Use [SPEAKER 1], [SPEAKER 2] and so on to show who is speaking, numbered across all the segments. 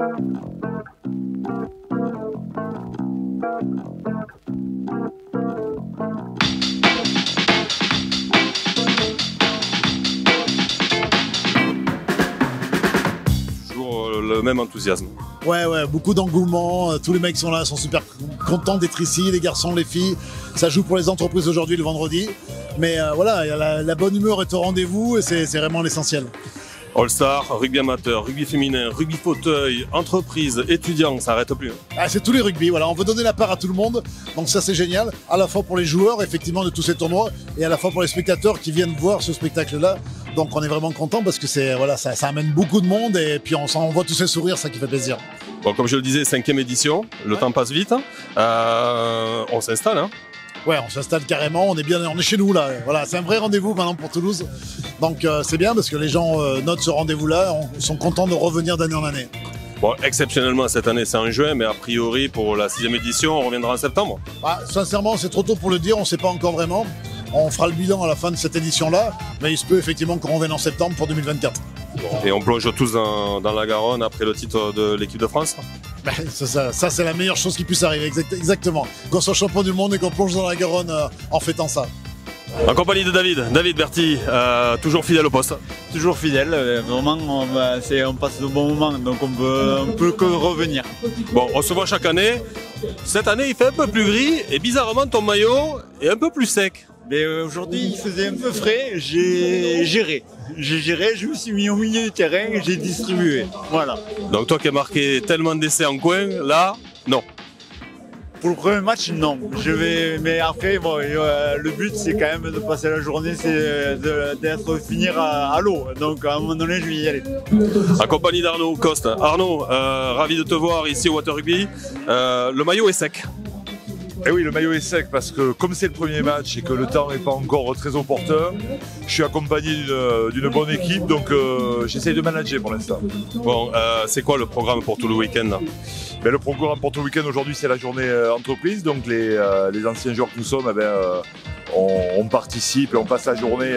[SPEAKER 1] Le même enthousiasme.
[SPEAKER 2] Ouais, beaucoup d'engouement, tous les mecs sont là, sont super contents d'être ici, les garçons, les filles. Ça joue pour les entreprises aujourd'hui, le vendredi. Mais voilà, la bonne humeur est au rendez-vous et c'est vraiment l'essentiel.
[SPEAKER 1] All-Star, rugby amateur, rugby féminin, rugby fauteuil, entreprise, étudiants, ça n'arrête plus.
[SPEAKER 2] Ah, c'est tous les rugby, voilà, on veut donner la part à tout le monde, donc ça c'est génial, à la fois pour les joueurs effectivement de tous ces tournois et à la fois pour les spectateurs qui viennent voir ce spectacle-là. Donc on est vraiment content parce que ça amène beaucoup de monde et puis on voit tous ces sourires, ça qui fait plaisir.
[SPEAKER 1] Bon, comme je le disais, 5e édition, le temps passe vite, on s'installe. Hein.
[SPEAKER 2] Ouais, on s'installe carrément, on est chez nous là. Voilà, c'est un vrai rendez-vous maintenant pour Toulouse. Donc c'est bien parce que les gens notent ce rendez-vous-là, sont contents de revenir d'année en année.
[SPEAKER 1] Bon, exceptionnellement cette année c'est en juin, mais a priori pour la 6e édition on reviendra en septembre.
[SPEAKER 2] Sincèrement, c'est trop tôt pour le dire, on ne sait pas encore vraiment. On fera le bilan à la fin de cette édition-là, mais il se peut effectivement qu'on revienne en septembre pour 2024.
[SPEAKER 1] Et on plonge tous dans la Garonne après le titre de l'équipe de France.
[SPEAKER 2] Ça c'est la meilleure chose qui puisse arriver, exactement. Qu'on soit champion du monde et qu'on plonge dans la Garonne en fêtant ça.
[SPEAKER 1] En compagnie de David Berty, toujours fidèle au poste.
[SPEAKER 3] Toujours fidèle, vraiment on passe de bons moments, donc on peut que revenir.
[SPEAKER 1] Bon, on se voit chaque année. Cette année il fait un peu plus gris et bizarrement ton maillot est un peu plus sec.
[SPEAKER 3] Mais aujourd'hui il faisait un peu frais, j'ai géré, je me suis mis au milieu du terrain et j'ai distribué, voilà.
[SPEAKER 1] Donc toi qui as marqué tellement d'essais en coin, là, non.
[SPEAKER 3] Pour le premier match, non. Mais après, bon, le but c'est quand même de passer la journée, c'est finir à l'eau. Donc à un moment donné, je vais y aller.
[SPEAKER 1] En compagnie d'Arnaud Coste. Arnaud, ravi de te voir ici au Water Rugby. Le maillot est sec.
[SPEAKER 4] Et oui, le maillot est sec parce que comme c'est le premier match et que le temps n'est pas encore très opportun, je suis accompagné d'une bonne équipe, donc j'essaye de manager pour l'instant.
[SPEAKER 1] Bon, c'est quoi le programme pour tout le week-end là?
[SPEAKER 4] Le programme pour tout le week-end aujourd'hui, c'est la journée entreprise, donc les anciens joueurs que nous sommes, on participe et on passe la journée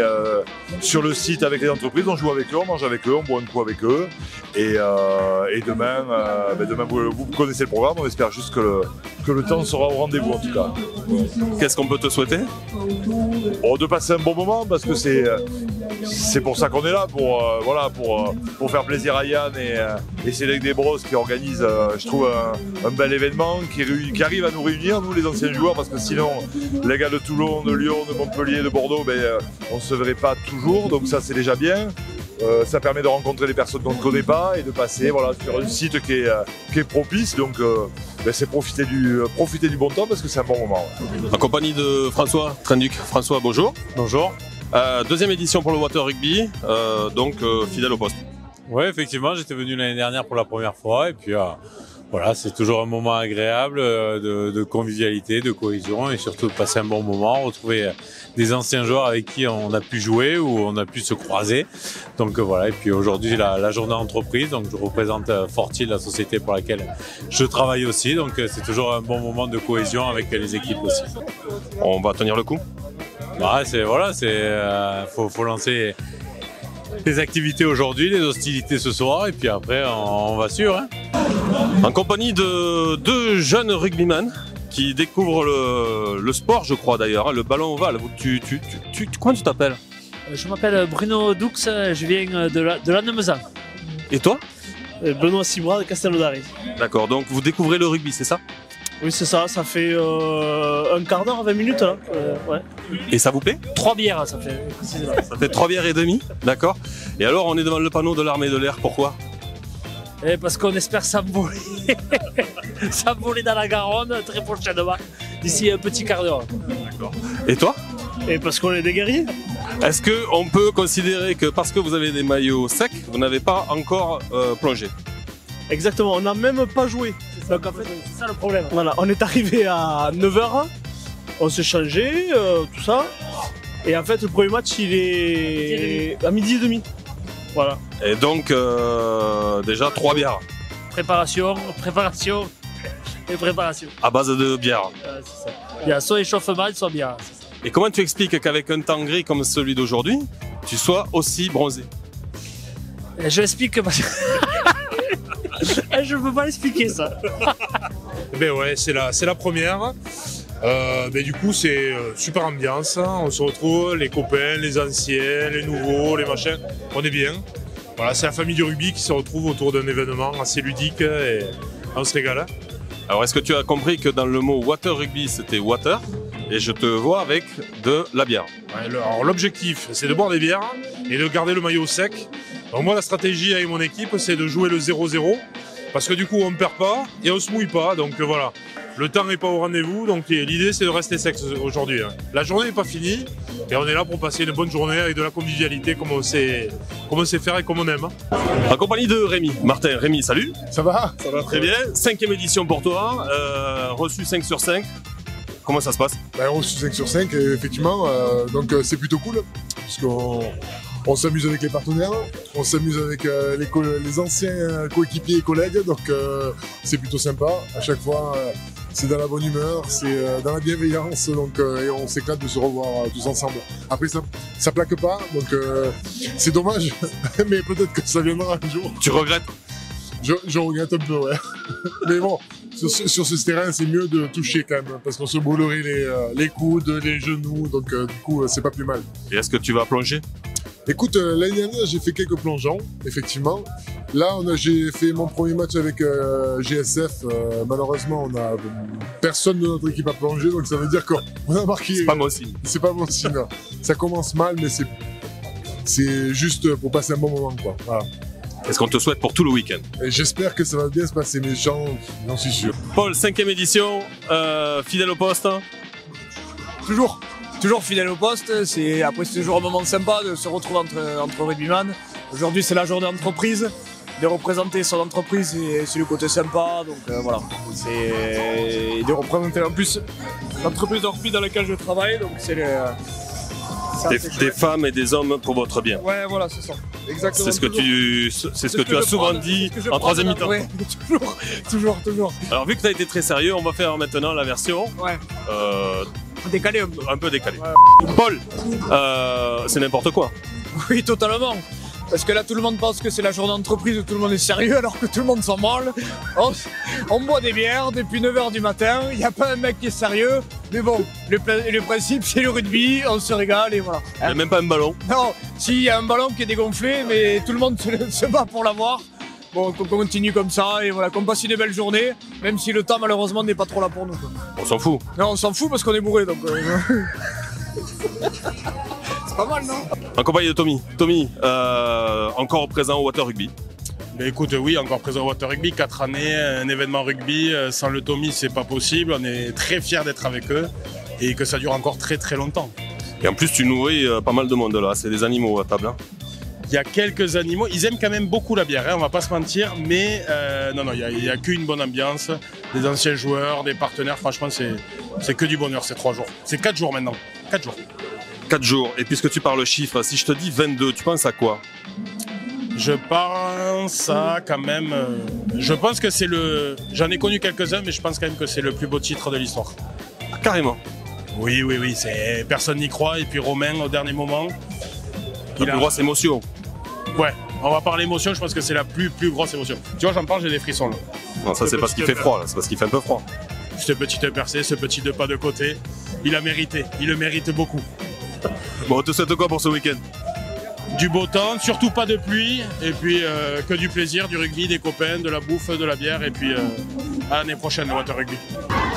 [SPEAKER 4] sur le site avec les entreprises, on joue avec eux, on mange avec eux, on boit un coup avec eux. Et demain, vous connaissez le programme, on espère juste que le temps sera au rendez-vous en tout cas.
[SPEAKER 1] Qu'est-ce qu'on peut te souhaiter?
[SPEAKER 4] De passer un bon moment parce que c'est pour ça qu'on est là, pour faire plaisir à Yann et Cédric Desbrosses qui organise, je trouve, un bel événement qui arrive à nous réunir, nous les anciens joueurs, parce que sinon les gars de Toulon, de Lyon, de Montpellier, de Bordeaux, on ne se verrait pas toujours, donc ça c'est déjà bien. Ça permet de rencontrer des personnes qu'on ne connaît pas et de passer sur un site qui est propice, donc c'est profiter du bon temps parce que c'est un bon moment.
[SPEAKER 1] En compagnie de François Trenduc. François, bonjour.
[SPEAKER 5] Bonjour.
[SPEAKER 1] Deuxième édition pour le Water Rugby, donc fidèle au poste.
[SPEAKER 5] Oui, effectivement, j'étais venu l'année dernière pour la première fois et puis voilà, c'est toujours un moment agréable de convivialité, de cohésion et surtout de passer un bon moment, retrouver des anciens joueurs avec qui on a pu jouer ou on a pu se croiser. Donc voilà, et puis aujourd'hui la journée entreprise, donc je représente Fortil, la société pour laquelle je travaille aussi, donc c'est toujours un bon moment de cohésion avec les équipes aussi.
[SPEAKER 1] On va tenir le coup?
[SPEAKER 5] Faut lancer les activités aujourd'hui, les hostilités ce soir et puis après on va sûr. Hein.
[SPEAKER 1] En compagnie de deux jeunes rugbyman qui découvrent le sport, je crois d'ailleurs, hein, le ballon ovale. Comment tu t'appelles?
[SPEAKER 6] Je m'appelle Bruno Doux, je viens de Lannemezan.
[SPEAKER 1] Et toi?
[SPEAKER 6] Benoît Cibra de Castelnaudary.
[SPEAKER 1] D'accord, donc vous découvrez le rugby, c'est ça?
[SPEAKER 6] Oui, c'est ça, ça fait un quart d'heure, 20 minutes là. Ouais.
[SPEAKER 1] Et ça vous plaît?
[SPEAKER 6] 3 bières, ça fait.
[SPEAKER 1] Ça fait 3 bières et demie, d'accord. Et alors on est devant le panneau de l'armée de l'air, pourquoi?
[SPEAKER 6] Parce qu'on espère s'envoler. S'envoler dans la Garonne très prochainement, d'ici un petit quart d'heure.
[SPEAKER 1] D'accord. Et toi?
[SPEAKER 6] Et parce qu'on est des guerriers.
[SPEAKER 1] Est-ce qu'on peut considérer que parce que vous avez des maillots secs, vous n'avez pas encore plongé?
[SPEAKER 6] Exactement, on n'a même pas joué. Donc en fait, c'est ça le problème. Voilà, on est arrivé à 9h, on s'est changé, tout ça. Et en fait, le premier match, il est à 12h30. Voilà.
[SPEAKER 1] Et donc, déjà 3 bières.
[SPEAKER 6] Préparation.
[SPEAKER 1] À base de bière.
[SPEAKER 6] C'est ça. Il y a soit échauffement, soit bière.
[SPEAKER 1] Et comment tu expliques qu'avec un temps gris comme celui d'aujourd'hui, tu sois aussi bronzé?
[SPEAKER 6] Je l'explique parce que Je peux pas l'expliquer ça.
[SPEAKER 7] Ben ouais, c'est la première. Du coup, c'est super ambiance. On se retrouve, les copains, les anciens, les nouveaux, les machins. On est bien. Voilà, c'est la famille du rugby qui se retrouve autour d'un événement assez ludique et on se régale.
[SPEAKER 1] Alors, est-ce que tu as compris que dans le mot water rugby, c'était water et je te vois avec de la bière?
[SPEAKER 7] Ouais, alors, l'objectif, c'est de boire des bières et de garder le maillot sec. Donc moi, la stratégie avec mon équipe, c'est de jouer le 0-0 parce que du coup, on ne perd pas et on ne se mouille pas. Donc voilà, le temps n'est pas au rendez-vous. Donc l'idée, c'est de rester sec aujourd'hui. La journée n'est pas finie et on est là pour passer une bonne journée avec de la convivialité comme on sait faire et comme on aime.
[SPEAKER 1] En compagnie de Rémi. Martin, Rémi, salut.
[SPEAKER 8] Ça va?
[SPEAKER 1] Ça va très bien. 5e édition pour toi, reçu 5 sur 5. Comment ça se passe?
[SPEAKER 8] Reçu 5 sur 5, effectivement, donc c'est plutôt cool, parce qu'on s'amuse avec les partenaires, on s'amuse avec les anciens coéquipiers et collègues, donc c'est plutôt sympa. À chaque fois, c'est dans la bonne humeur, c'est dans la bienveillance, donc, et on s'éclate de se revoir tous ensemble. Après, ça plaque pas, donc c'est dommage, mais peut-être que ça viendra un jour.
[SPEAKER 1] Tu regrettes?
[SPEAKER 8] Je regrette un peu, ouais. Mais bon, sur ce terrain, c'est mieux de toucher quand même, parce qu'on se brûlerait les coudes, les genoux, donc du coup, c'est pas plus mal.
[SPEAKER 1] Et est-ce que tu vas plonger?
[SPEAKER 8] Écoute, l'année dernière, j'ai fait quelques plongeons, effectivement. Là, j'ai fait mon premier match avec GSF. Malheureusement, personne de notre équipe a plongé, donc ça veut dire qu'on a marqué.
[SPEAKER 1] C'est pas bon signe.
[SPEAKER 8] C'est pas bon signe. Ça commence mal, mais c'est juste pour passer un bon moment, quoi. Voilà.
[SPEAKER 1] Est-ce qu'on te souhaite pour tout le week-end?
[SPEAKER 8] Et j'espère que ça va bien se passer, mais j'en suis sûr.
[SPEAKER 1] Paul, 5e édition, fidèle au poste?
[SPEAKER 9] Toujours fidèle au poste. Après, c'est toujours un moment sympa de se retrouver entre rugbyman. Aujourd'hui, c'est la journée d'entreprise. De représenter son entreprise, c'est le côté sympa. Donc voilà. C'est de représenter en plus l'entreprise de rugby dans laquelle je travaille. Donc c'est
[SPEAKER 1] des femmes et des hommes pour votre bien.
[SPEAKER 9] Ouais, voilà, c'est ça. Exactement.
[SPEAKER 1] C'est ce que tu as souvent dit en troisième mi-temps.
[SPEAKER 9] Ouais, toujours.
[SPEAKER 1] Alors, vu que tu as été très sérieux, on va faire maintenant la version.
[SPEAKER 9] Ouais. Décalé un peu.
[SPEAKER 1] Un peu décalé.
[SPEAKER 9] Ouais.
[SPEAKER 1] Paul, c'est n'importe quoi.
[SPEAKER 9] Oui, totalement. Parce que là, tout le monde pense que c'est la journée d'entreprise où tout le monde est sérieux, alors que tout le monde s'en branle. On boit des bières depuis 9h du matin, il n'y a pas un mec qui est sérieux. Mais bon, le principe, c'est le rugby, on se régale et voilà.
[SPEAKER 1] Il n'y a même pas un ballon.
[SPEAKER 9] Non, si, il y a un ballon qui est dégonflé, mais tout le monde se bat pour l'avoir. Bon, qu'on continue comme ça et voilà, qu'on passe une belle journée, même si le temps, malheureusement, n'est pas trop là pour nous.
[SPEAKER 1] On s'en fout.
[SPEAKER 9] Non, on s'en fout parce qu'on est bourré, donc... C'est pas mal, non?
[SPEAKER 1] En compagnie de Tommy. Tommy, encore présent au Water Rugby.
[SPEAKER 7] Ben écoute, oui, encore présent au Water Rugby, 4 années, un événement rugby, sans le Tommy, c'est pas possible. On est très fiers d'être avec eux et que ça dure encore très très longtemps.
[SPEAKER 1] Et en plus, tu nourris pas mal de monde là, c'est des animaux à table. Hein.
[SPEAKER 7] Il y a quelques animaux, ils aiment quand même beaucoup la bière, hein, on va pas se mentir, mais non, il n'y a qu'une bonne ambiance, des anciens joueurs, des partenaires, franchement, c'est que du bonheur ces 3 jours. C'est 4 jours maintenant, 4 jours.
[SPEAKER 1] 4 jours, et puisque tu parles chiffres, si je te dis 22, tu penses à quoi?
[SPEAKER 7] Je pense à quand même... je pense que c'est le... J'en ai connu quelques-uns, mais je pense quand même que c'est le plus beau titre de l'histoire.
[SPEAKER 1] Ah, carrément.
[SPEAKER 7] Oui, personne n'y croit, et puis Romain, au dernier moment...
[SPEAKER 1] La plus grosse émotion.
[SPEAKER 7] Ouais, on va parler émotion, je pense que c'est la plus grosse émotion. Tu vois, j'en parle, j'ai des frissons là.
[SPEAKER 1] Non, ça c'est parce qu'il fait froid, là. C'est parce qu'il fait un peu froid.
[SPEAKER 7] Cette petite percée, ce petit 2 pas de côté, il le mérite beaucoup.
[SPEAKER 1] Bon, on te souhaite quoi pour ce week-end?
[SPEAKER 7] Du beau temps, surtout pas de pluie, et puis que du plaisir, du rugby, des copains, de la bouffe, de la bière, et puis à l'année prochaine, le Water Rugby.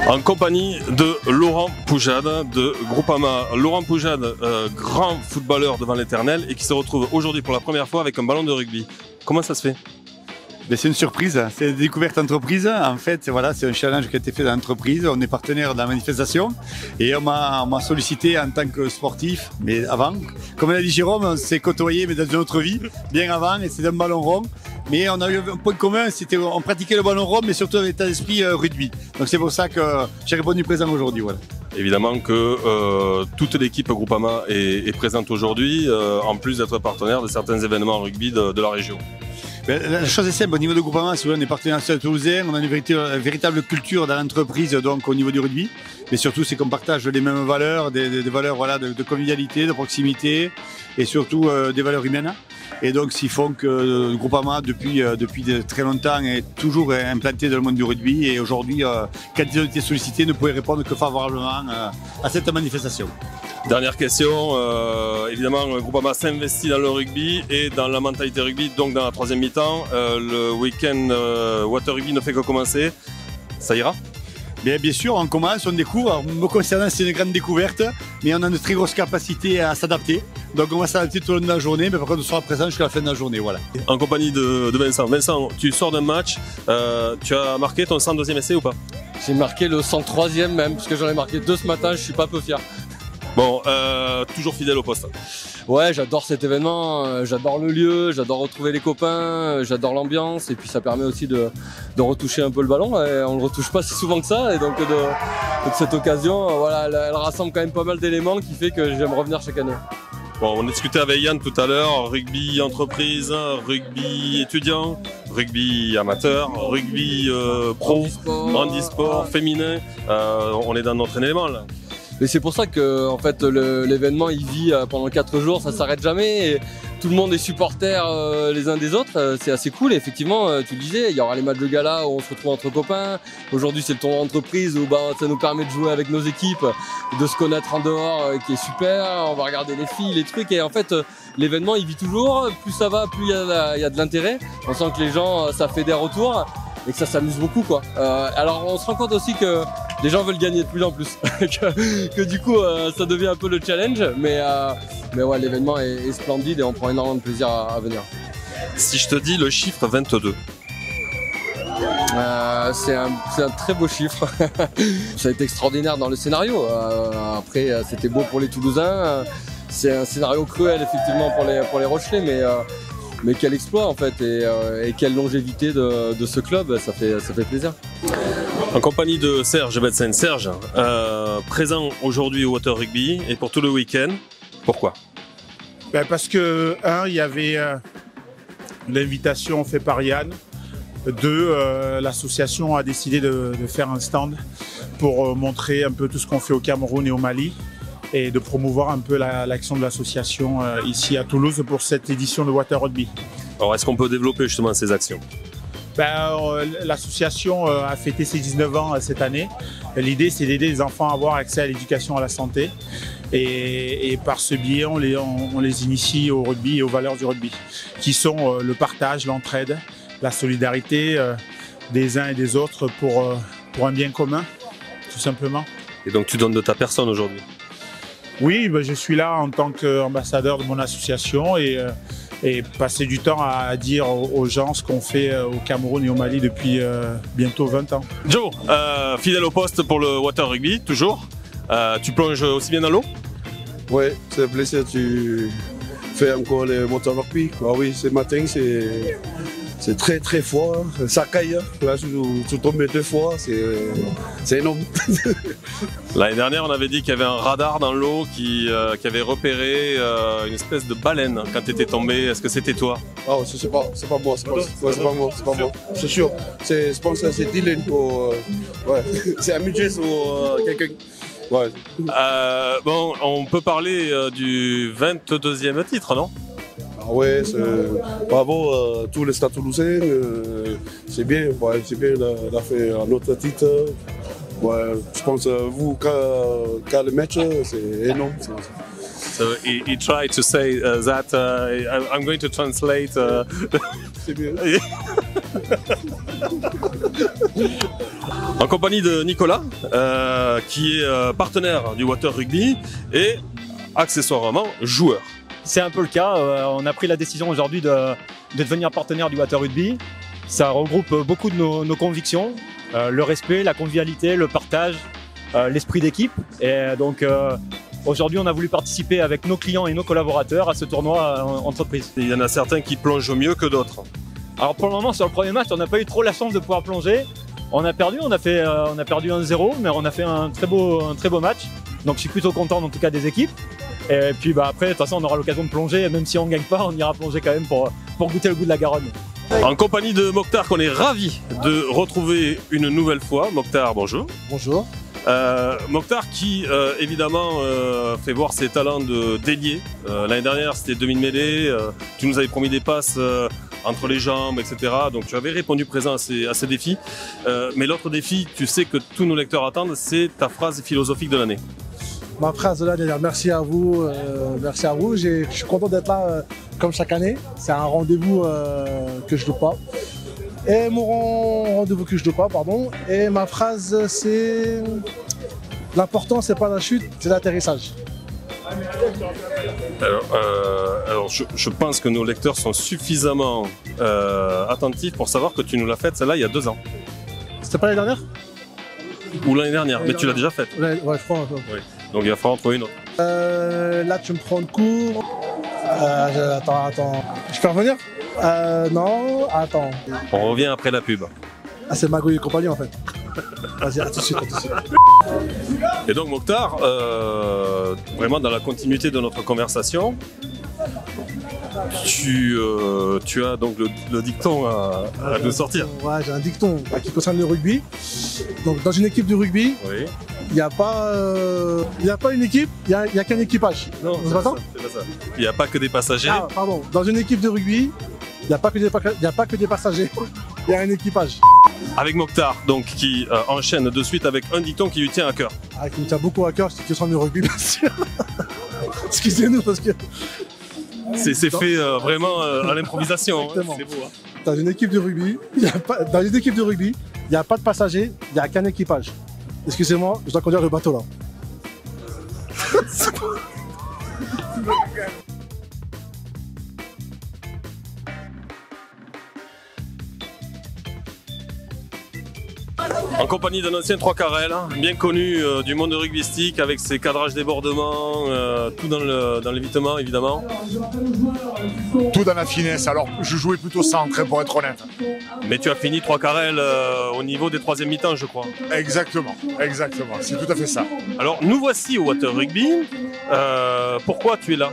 [SPEAKER 1] En compagnie de Laurent Poujade de Groupama. Laurent Poujade, grand footballeur devant l'éternel et qui se retrouve aujourd'hui pour la première fois avec un ballon de rugby. Comment ça se fait?
[SPEAKER 3] C'est une surprise, c'est une découverte entreprise. En fait, voilà, c'est un challenge qui a été fait dans l'entreprise. On est partenaire de la manifestation et on m'a sollicité en tant que sportif, mais avant. Comme l'a dit Jérôme, on s'est côtoyé, mais dans une autre vie, bien avant, et c'est un ballon rond. Mais on a eu un point commun, c'était on pratiquait le ballon rond, mais surtout avec l'état d'esprit rugby. Donc c'est pour ça que j'ai répondu présent aujourd'hui. Voilà.
[SPEAKER 1] Évidemment que toute l'équipe Groupama est présente aujourd'hui, en plus d'être partenaire de certains événements rugby de la région.
[SPEAKER 3] La chose est simple, au niveau de Groupama, on est partenaire national toulousain, on a une véritable culture dans l'entreprise, donc au niveau du rugby. Mais surtout, c'est qu'on partage les mêmes valeurs, des valeurs voilà, de convivialité, de proximité et surtout des valeurs humaines. Et donc, s'ils font que Groupama, depuis très longtemps, est toujours implanté dans le monde du rugby. Et aujourd'hui, quand ils ont été sollicités, ne pouvaient répondre que favorablement à cette manifestation.
[SPEAKER 1] Dernière question, évidemment, Groupama s'investit dans le rugby et dans la mentalité rugby, donc dans la troisième mi-temps. Le week-end Water Rugby ne fait que commencer. Ça ira ?
[SPEAKER 3] Bien sûr, on commence, on découvre. Alors, me concernant, c'est une grande découverte, mais on a une très grosse capacité à s'adapter. Donc on va s'adapter tout au long de la journée, mais par contre on sera présent jusqu'à la fin de la journée. Voilà.
[SPEAKER 1] En compagnie de Vincent. Vincent, tu sors d'un match, tu as marqué ton 102e essai ou pas ?
[SPEAKER 10] J'ai marqué le 103e même, parce que j'en ai marqué 2 ce matin, je suis pas peu fier.
[SPEAKER 1] Bon, toujours fidèle au poste.
[SPEAKER 10] Ouais, j'adore cet événement, j'adore le lieu, j'adore retrouver les copains, j'adore l'ambiance et puis ça permet aussi de retoucher un peu le ballon. Et on le retouche pas si souvent que ça et donc de cette occasion, voilà, elle rassemble quand même pas mal d'éléments qui fait que j'aime revenir chaque année.
[SPEAKER 1] Bon, on a discuté avec Yann tout à l'heure, rugby entreprise, rugby étudiant, rugby amateur, rugby pro, handisport, féminin. On est dans notre élément là.
[SPEAKER 10] Mais c'est pour ça que en fait l'événement il vit pendant 4 jours, ça s'arrête jamais et tout le monde est supporter les uns des autres, c'est assez cool. Et effectivement, tu le disais, il y aura les matchs de gala où on se retrouve entre copains. Aujourd'hui c'est le tournoi d'entreprise où ça nous permet de jouer avec nos équipes, de se connaître en dehors qui est super. On va regarder les filles, les trucs et en fait l'événement il vit toujours, plus ça va, plus il y a de l'intérêt. On sent que les gens ça fédère autour et que ça s'amuse beaucoup quoi. Alors on se rend compte aussi que les gens veulent gagner de plus en plus, que du coup ça devient un peu le challenge, mais ouais, l'événement est splendide et on prend énormément de plaisir à venir.
[SPEAKER 1] Si je te dis le chiffre 22.
[SPEAKER 10] C'est un très beau chiffre. Ça a été extraordinaire dans le scénario. Après c'était beau pour les Toulousains, c'est un scénario cruel effectivement pour les Rochelais, mais quel exploit en fait et quelle longévité de ce club, ça fait plaisir.
[SPEAKER 1] En compagnie de Serge Betsen. Serge, présent aujourd'hui au Water Rugby et pour tout le week-end, pourquoi ?
[SPEAKER 11] Parce que, il y avait l'invitation faite par Yann. 2, l'association a décidé de faire un stand pour montrer un peu tout ce qu'on fait au Cameroun et au Mali et de promouvoir un peu l'action de l'association ici à Toulouse pour cette édition de Water Rugby.
[SPEAKER 1] Alors, est-ce qu'on peut développer justement ces actions ?
[SPEAKER 11] L'association a fêté ses 19 ans cette année. L'idée, c'est d'aider les enfants à avoir accès à l'éducation à la santé. Et par ce biais, on les initie au rugby et aux valeurs du rugby, qui sont le partage, l'entraide, la solidarité des uns et des autres pour un bien commun, tout simplement.
[SPEAKER 1] Et donc, tu donnes de ta personne aujourd'hui ?
[SPEAKER 11] Oui, je suis là en tant qu'ambassadeur de mon association et passer du temps à dire aux gens ce qu'on fait au Cameroun et au Mali depuis bientôt 20 ans.
[SPEAKER 1] Joe, fidèle au poste pour le Water Rugby, toujours. Tu plonges aussi bien dans l'eau ?
[SPEAKER 12] Oui, c'est un plaisir. Tu fais encore le Water Rugby. Ah oui, ce matin, c'est très très fort. Ça caille. Là, tu tombes 2 fois, c'est énorme.
[SPEAKER 1] L'année dernière, on avait dit qu'il y avait un radar dans l'eau qui avait repéré une espèce de baleine quand tu étais tombé. Est-ce que c'était toi ?
[SPEAKER 12] Ah, c'est pas moi, c'est pas moi. C'est sûr. Je pense que c'est Dylan. Ouais. C'est un budget sur quelqu'un. Ouais.
[SPEAKER 1] Bon, on peut parler du 22e titre, non ?
[SPEAKER 12] Ah ouais, bravo à tous les Stades Toulousains. C'est bien, il a fait un autre titre. Ouais, je pense vous, quand le match, c'est énorme.
[SPEAKER 1] So he tried to say that I'm going to translate.
[SPEAKER 12] C'est bien.
[SPEAKER 1] En compagnie de Nicolas, qui est partenaire du Water Rugby et accessoirement joueur.
[SPEAKER 13] C'est un peu le cas. On a pris la décision aujourd'hui de devenir partenaire du Water Rugby. Ça regroupe beaucoup de nos convictions, le respect, la convivialité, le partage, l'esprit d'équipe. Et donc aujourd'hui, on a voulu participer avec nos clients et nos collaborateurs à ce tournoi entreprise.
[SPEAKER 1] Il y en a certains qui plongent mieux que d'autres.
[SPEAKER 13] Alors pour le moment, sur le premier match, on n'a pas eu trop la chance de pouvoir plonger. On a perdu 1-0, mais on a fait un très beau match. Donc je suis plutôt content en tout cas des équipes. Et puis après, de toute façon, on aura l'occasion de plonger. Même si on ne gagne pas, on ira plonger quand même pour goûter le goût de la Garonne.
[SPEAKER 1] En compagnie de Mokhtar, qu'on est ravi de retrouver une nouvelle fois. Mokhtar, bonjour.
[SPEAKER 14] Bonjour.
[SPEAKER 1] Mokhtar qui évidemment fait voir ses talents d'ailier. L'année dernière c'était demi-mêlée, tu nous avais promis des passes entre les jambes, etc. Donc tu avais répondu présent à ces défis. Mais l'autre défi, tu sais que tous nos lecteurs attendent, c'est ta phrase philosophique de l'année.
[SPEAKER 14] Ma phrase de l'année, merci à vous. Merci à vous. Je suis content d'être là comme chaque année. C'est un rendez-vous que je ne loupe pas. Et mon rendez-vous que je ne loupe pas, pardon. Et ma phrase, c'est l'important, c'est pas la chute, c'est l'atterrissage.
[SPEAKER 1] Alors je pense que nos lecteurs sont suffisamment attentifs pour savoir que tu nous l'as faite celle-là il y a 2 ans.
[SPEAKER 14] C'était pas l'année dernière?
[SPEAKER 1] Ou l'année dernière, mais tu l'as déjà faite.
[SPEAKER 14] Ouais, je crois.
[SPEAKER 1] Oui. Donc il va falloir en trouver une autre.
[SPEAKER 14] Là, tu me prends de court. Attends. Je peux revenir? Non, attends.
[SPEAKER 1] On revient après la pub.
[SPEAKER 14] Ah, c'est Magouille et compagnie en fait. Vas-y, à tout de suite.
[SPEAKER 1] Et donc Mokhtar, vraiment dans la continuité de notre conversation, tu as donc le dicton à nous sortir.
[SPEAKER 14] Ouais, j'ai un dicton qui concerne le rugby. Donc dans une équipe de rugby, il n'y a pas une équipe, il n'y a qu'un équipage.
[SPEAKER 1] Non, c'est pas ça. Il n'y a pas que des passagers.
[SPEAKER 14] Ah, pardon. Dans une équipe de rugby, il n'y a pas que des passagers, il y a un équipage.
[SPEAKER 1] Avec Mokhtar, donc qui enchaîne de suite avec un dicton qui lui tient à cœur.
[SPEAKER 14] Ah, qui me tient beaucoup à cœur, c'est que sur le rugby, bien sûr. Excusez-nous parce que.
[SPEAKER 1] C'est fait vraiment à l'improvisation. Hein. C'est beau. Hein.
[SPEAKER 14] Dans une équipe de rugby, il n'y a pas de passagers, il n'y a qu'un équipage. Excusez-moi, je dois conduire le bateau là.
[SPEAKER 1] En compagnie d'un ancien 3 carrel, bien connu du monde rugbystique, avec ses cadrages débordements, tout dans l'évitement évidemment.
[SPEAKER 4] Tout dans la finesse, alors je jouais plutôt centre pour être honnête.
[SPEAKER 1] Mais tu as fini 3 carrel au niveau des 3e mi-temps je crois.
[SPEAKER 4] Exactement, c'est tout à fait ça.
[SPEAKER 1] Alors nous voici au Water Rugby, pourquoi tu es là?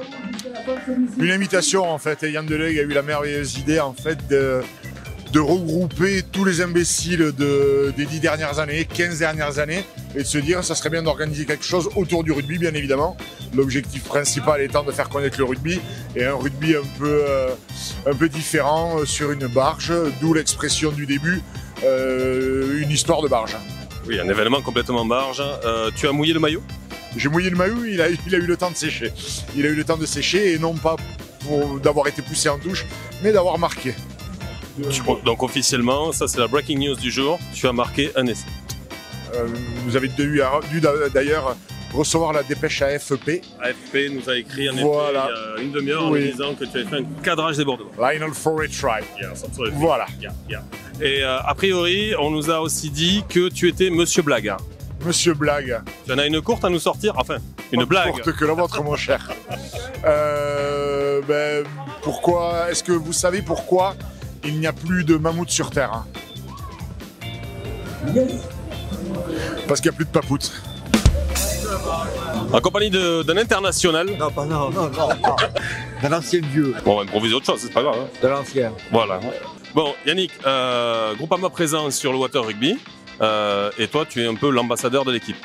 [SPEAKER 4] Une invitation en fait, et Yann Deleuil a eu la merveilleuse idée en fait de regrouper tous les imbéciles des 10 dernières années, 15 dernières années, et de se dire ça serait bien d'organiser quelque chose autour du rugby, bien évidemment. L'objectif principal étant de faire connaître le rugby, et un rugby un peu différent sur une barge, d'où l'expression du début, une histoire de barge.
[SPEAKER 1] Oui, un événement complètement barge. Tu as mouillé le maillot?
[SPEAKER 4] J'ai mouillé le maillot, il a eu le temps de sécher. Il a eu le temps de sécher, et non pas d'avoir été poussé en touche, mais d'avoir marqué.
[SPEAKER 1] Donc officiellement, ça c'est la breaking news du jour, tu as marqué un essai.
[SPEAKER 4] Vous avez dû d'ailleurs recevoir la dépêche AFP.
[SPEAKER 1] AFP nous a écrit en effet il y a une demi-heure en nous disant que tu avais fait un cadrage débordement.
[SPEAKER 4] Lionel Forêt Tribe.
[SPEAKER 1] Yes,
[SPEAKER 4] voilà.
[SPEAKER 1] Et a priori, on nous a aussi dit que tu étais Monsieur Blague. Hein.
[SPEAKER 4] Monsieur Blague.
[SPEAKER 1] Tu en as une courte à nous sortir? Enfin, une blague.
[SPEAKER 4] Courte que la vôtre, mon cher. Pourquoi? Est-ce que vous savez pourquoi il n'y a plus de mammouth sur Terre? Parce qu'il n'y a plus de papoutes.
[SPEAKER 1] En compagnie d'un international.
[SPEAKER 15] Non, d'un ancien vieux.
[SPEAKER 1] Bon, on va improviser autre chose, c'est pas grave. Hein.
[SPEAKER 15] De l'ancien.
[SPEAKER 1] Voilà. Bon, Yannick, Groupama présent sur le Water Rugby. Et toi, tu es un peu l'ambassadeur de l'équipe.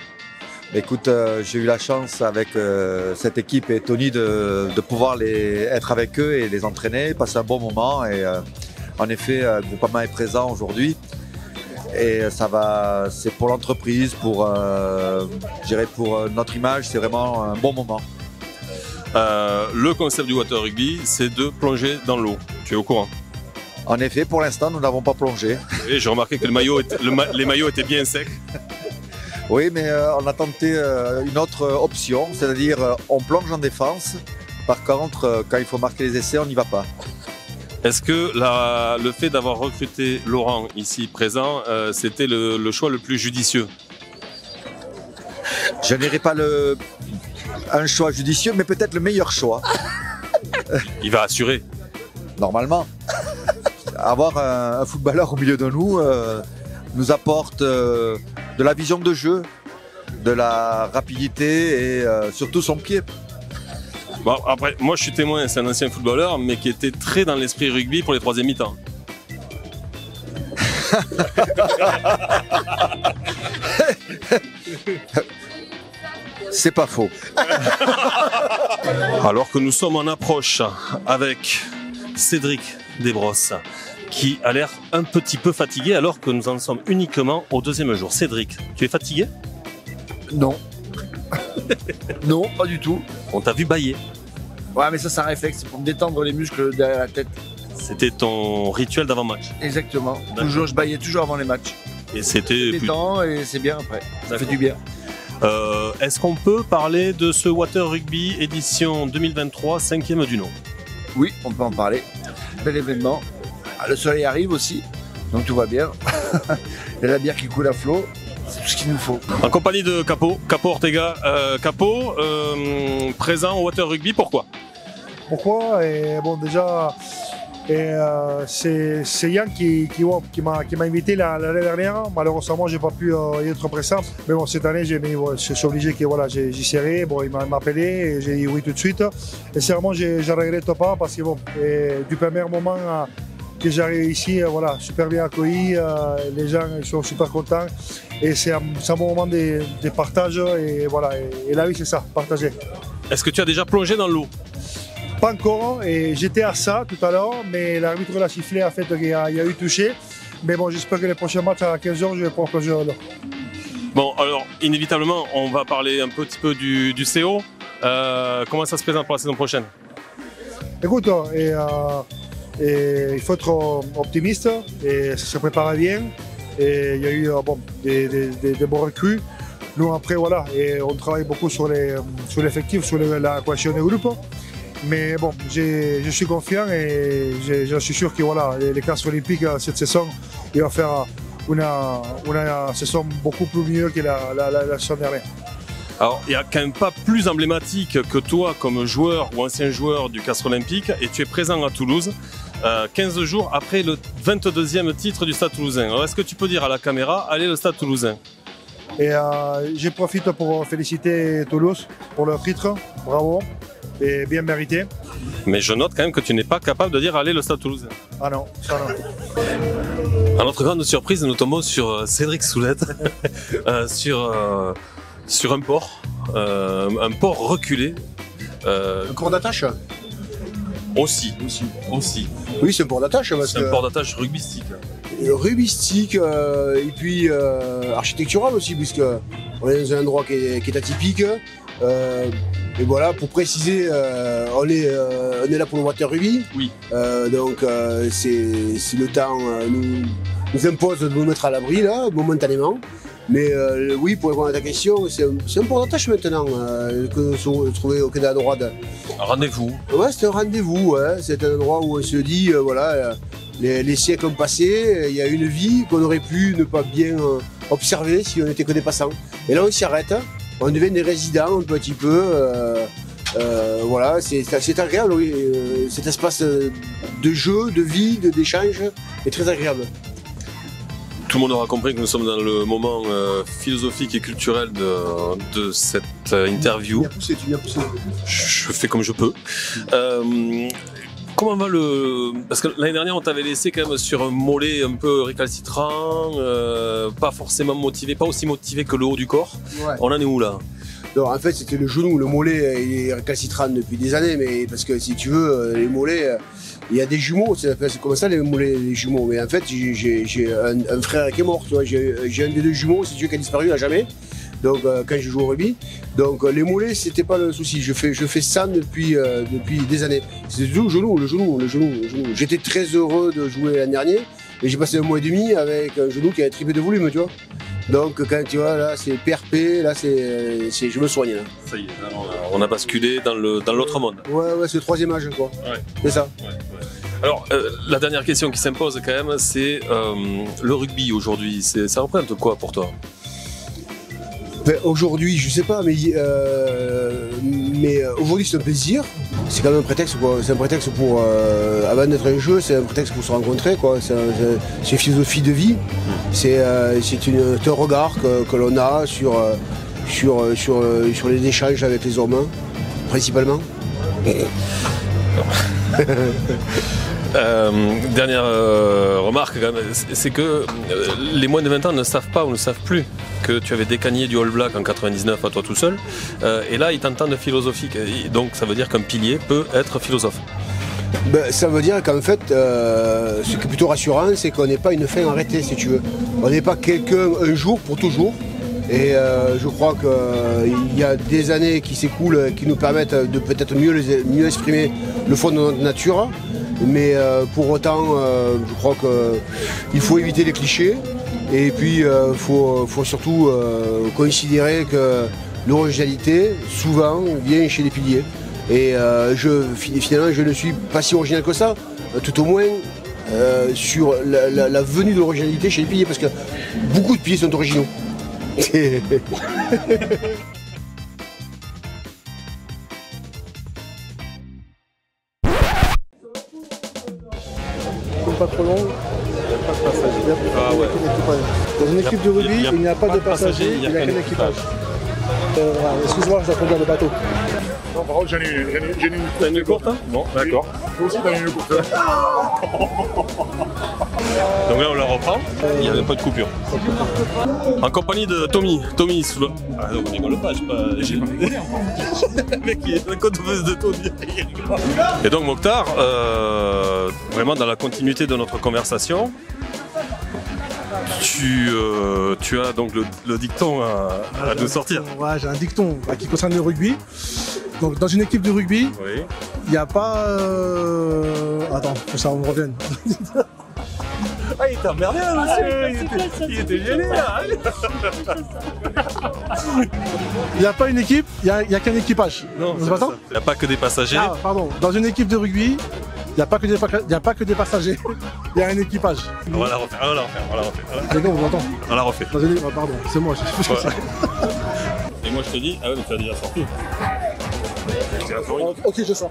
[SPEAKER 15] Écoute, j'ai eu la chance avec cette équipe et Tony de pouvoir être avec eux et les entraîner, passer un bon moment. Et en effet, Groupama est présent aujourd'hui. Et c'est pour l'entreprise, pour notre image, c'est vraiment un bon moment.
[SPEAKER 1] Le concept du Water Rugby, c'est de plonger dans l'eau. Tu es au courant?
[SPEAKER 15] En effet, pour l'instant, nous n'avons pas plongé.
[SPEAKER 1] Et j'ai remarqué que les maillots étaient bien secs.
[SPEAKER 15] Oui, mais on a tenté une autre option, c'est-à-dire on plonge en défense. Par contre, quand il faut marquer les essais, on n'y va pas.
[SPEAKER 1] Est-ce que le fait d'avoir recruté Laurent ici présent, c'était le choix le plus judicieux?
[SPEAKER 15] Je ne dirais pas un choix judicieux, mais peut-être le meilleur choix.
[SPEAKER 1] Il va assurer.
[SPEAKER 15] Normalement. Avoir un footballeur au milieu de nous apporte de la vision de jeu, de la rapidité et surtout son pied.
[SPEAKER 1] Bon, après, moi je suis témoin, c'est un ancien footballeur, mais qui était très dans l'esprit rugby pour les 3e mi-temps.
[SPEAKER 15] C'est pas faux.
[SPEAKER 1] Alors que nous sommes en approche avec Cédric Desbrosses, qui a l'air un petit peu fatigué alors que nous en sommes uniquement au deuxième jour. Cédric, tu es fatigué?
[SPEAKER 16] Non. Non, pas du tout.
[SPEAKER 1] On t'a vu bâiller.
[SPEAKER 16] Ouais, mais ça, c'est un réflexe, c'est pour me détendre les muscles derrière la tête.
[SPEAKER 1] C'était ton rituel d'avant-match.
[SPEAKER 16] Exactement. Toujours, je baillais toujours avant les matchs.
[SPEAKER 1] Et c'était
[SPEAKER 16] détend et c'est bien après. Ça fait du bien.
[SPEAKER 1] Est-ce qu'on peut parler de ce Water Rugby édition 2023, 5e du nom?
[SPEAKER 16] Oui, on peut en parler. Bel événement. Le soleil arrive aussi, donc tout va bien. Il y a la bière qui coule à flot, c'est tout ce qu'il nous faut.
[SPEAKER 1] En compagnie de Capo Ortega. Capo, présent au Water Rugby, pourquoi?
[SPEAKER 14] Pourquoi? Et bon, déjà, c'est Yann qui m'a invité l'année dernière. Malheureusement, j'ai pas pu y être présent. Mais bon, cette année, je suis obligé que voilà, j'y serai. Bon, il m'a appelé et j'ai dit oui tout de suite. Et sincèrement, je ne regrette pas parce que bon, du premier moment que j'arrive ici, voilà, super bien accueilli. Les gens ils sont super contents. Et c'est un bon moment de partage. Et voilà, et la vie, c'est ça, partager.
[SPEAKER 1] Est-ce que tu as déjà plongé dans l'eau?
[SPEAKER 14] Pas encore, et j'étais à ça tout à l'heure, mais l'arbitre l'a sifflé, en fait, il y a eu touché. Mais bon, j'espère que les prochains matchs à 15h, je vais pouvoir plonger là.
[SPEAKER 1] Bon, alors, inévitablement, on va parler un petit peu du CO. Comment ça se présente pour la saison prochaine?
[SPEAKER 14] Écoute, il faut être optimiste, et ça se prépare bien. Et il y a eu des bons recrues. Nous, après, voilà, et on travaille beaucoup sur l'effectif, sur la cohésion des groupes. Mais bon, je suis confiant et je suis sûr que voilà, les Castres olympiques cette saison, ils vont faire une saison beaucoup plus mieux que la saison dernière.
[SPEAKER 1] Alors, il n'y a quand même pas plus emblématique que toi comme joueur ou ancien joueur du Castres olympique, et tu es présent à Toulouse 15 jours après le 22e titre du Stade Toulousain. Alors, est-ce que tu peux dire à la caméra, allez le Stade Toulousain?
[SPEAKER 14] Et je profite pour féliciter Toulouse pour leur titre, bravo. Et bien mérité.
[SPEAKER 1] Mais je note quand même que tu n'es pas capable de dire allez le Stade Toulousain.
[SPEAKER 14] Ah non, ça non.
[SPEAKER 1] À notre grande surprise, nous tombons sur Cédric Soulette, sur un port reculé.
[SPEAKER 17] Un port d'attache.
[SPEAKER 1] Aussi.
[SPEAKER 17] Oui, c'est un port d'attache.
[SPEAKER 1] C'est un port d'attache rugbystique.
[SPEAKER 17] Rugbystique et puis architectural aussi, puisque on est dans un endroit qui est atypique. Et voilà, pour préciser, on est là pour le Water Rugby.
[SPEAKER 1] Oui.
[SPEAKER 17] Donc c'est le temps nous impose de nous mettre à l'abri là, momentanément. Mais oui, pour répondre à ta question, c'est un port d'attache maintenant que se trouver au quai de la Droite.
[SPEAKER 1] Un rendez-vous.
[SPEAKER 17] Ouais, c'est un rendez-vous. Ouais. C'est un endroit où on se dit, voilà, les siècles ont passé, il y a une vie qu'on aurait pu ne pas bien observer si on n'était que des passants. Et là, on s'y arrête. On devient des résidents un petit peu, voilà, c'est agréable, oui. Cet espace de jeu, de vie, d'échange est très agréable.
[SPEAKER 1] Tout le monde aura compris que nous sommes dans le moment philosophique et culturel de cette interview.
[SPEAKER 17] Tu viens pousser.
[SPEAKER 1] Je fais comme je peux. Comment va Parce que l'année dernière, on t'avait laissé quand même sur un mollet un peu récalcitrant, pas forcément motivé, pas aussi motivé que le haut du corps. Ouais. On en est où là?
[SPEAKER 17] Non, en fait, c'était le genou. Le mollet il est récalcitrant depuis des années, mais parce que si tu veux, les mollets, il y a des jumeaux. C'est comme ça les mollets, les jumeaux. Mais en fait, j'ai un frère qui est mort. Tu vois, j'ai un des deux jumeaux, si tu veux, qui a disparu à jamais. Donc quand je joue au rugby, donc les mollets c'était pas le souci. Je fais ça depuis des années. C'est le genou. J'étais très heureux de jouer l'année dernière, et j'ai passé un mois et demi avec un genou qui avait triplé de volume, tu vois. Donc quand tu vois là c'est PRP, là je me soigne là.
[SPEAKER 1] Ça y est, on a basculé dans l'autre monde.
[SPEAKER 17] Ouais, c'est le troisième âge quoi. Ouais. C'est ça.
[SPEAKER 1] Ouais. Alors la dernière question qui s'impose quand même, c'est le rugby aujourd'hui, ça représente quoi pour toi?
[SPEAKER 17] Aujourd'hui, je sais pas, mais aujourd'hui c'est un plaisir. C'est quand même un prétexte, quoi. C'est un prétexte pour, avant d'être un jeu, c'est un prétexte pour se rencontrer, quoi. C'est une philosophie de vie. C'est un regard que l'on a sur les échanges avec les hommes, principalement.
[SPEAKER 1] Dernière remarque, quand même, c'est que les moins de 20 ans ne savent pas ou ne savent plus que tu avais décagné du All Black en 99 à toi tout seul. Et là, ils t'entendent philosophique. Et donc, ça veut dire qu'un pilier peut être philosophe.
[SPEAKER 17] Ben, ça veut dire qu'en fait, ce qui est plutôt rassurant, c'est qu'on n'est pas une fin arrêtée, si tu veux. On n'est pas quelqu'un un jour pour toujours. Et je crois qu'il y a des années qui s'écoulent qui nous permettent de peut-être mieux exprimer le fond de notre nature. Mais pour autant, je crois qu'il faut éviter les clichés. Et puis, il faut surtout considérer que l'originalité, souvent, vient chez les piliers. Et finalement, je ne suis pas si original que ça, tout au moins sur la venue de l'originalité chez les piliers, parce que beaucoup de piliers sont originaux.
[SPEAKER 14] Pas trop long, il n'y a pas de passager. Dans une équipe de rugby, il n'y a pas de passager, il n'y a qu'un équipage. Excuse-moi, je dois conduire le bateau.
[SPEAKER 7] Non, par contre, j'en ai une courte. Bon, d'accord. Toi aussi, t'en as une courte.
[SPEAKER 1] Donc là, on la reprend. Il n'y avait pas de coupure. En compagnie de Tommy. Tommy, sous le... Ah non, on rigole pas, j'ai pas rigolé. Le mec, il est la coteuse de Tommy. Et donc, Mokhtar, vraiment dans la continuité de notre conversation, tu as donc le dicton à nous sortir.
[SPEAKER 14] Ouais, j'ai un dicton qui concerne le rugby. Donc, dans une équipe de rugby, il n'y a pas... Attends, faut que ça me revienne.
[SPEAKER 1] Ah, il était emmerdé, là, monsieur. Il était gêné, là.
[SPEAKER 14] Il n'y a pas une équipe, il n'y a qu'un équipage.
[SPEAKER 1] Non, c'est pas ça. Il n'y a pas que des passagers.
[SPEAKER 14] Ah, pardon. Dans une équipe de rugby, il n'y a pas que des passagers. Il y a un équipage.
[SPEAKER 1] On va la refaire.
[SPEAKER 14] Les gars, on m'entend.
[SPEAKER 1] On la refait.
[SPEAKER 14] Pardon, c'est moi.
[SPEAKER 1] Et moi, je te dis, ah ouais, mais tu as déjà sorti.
[SPEAKER 14] Ok, je sors.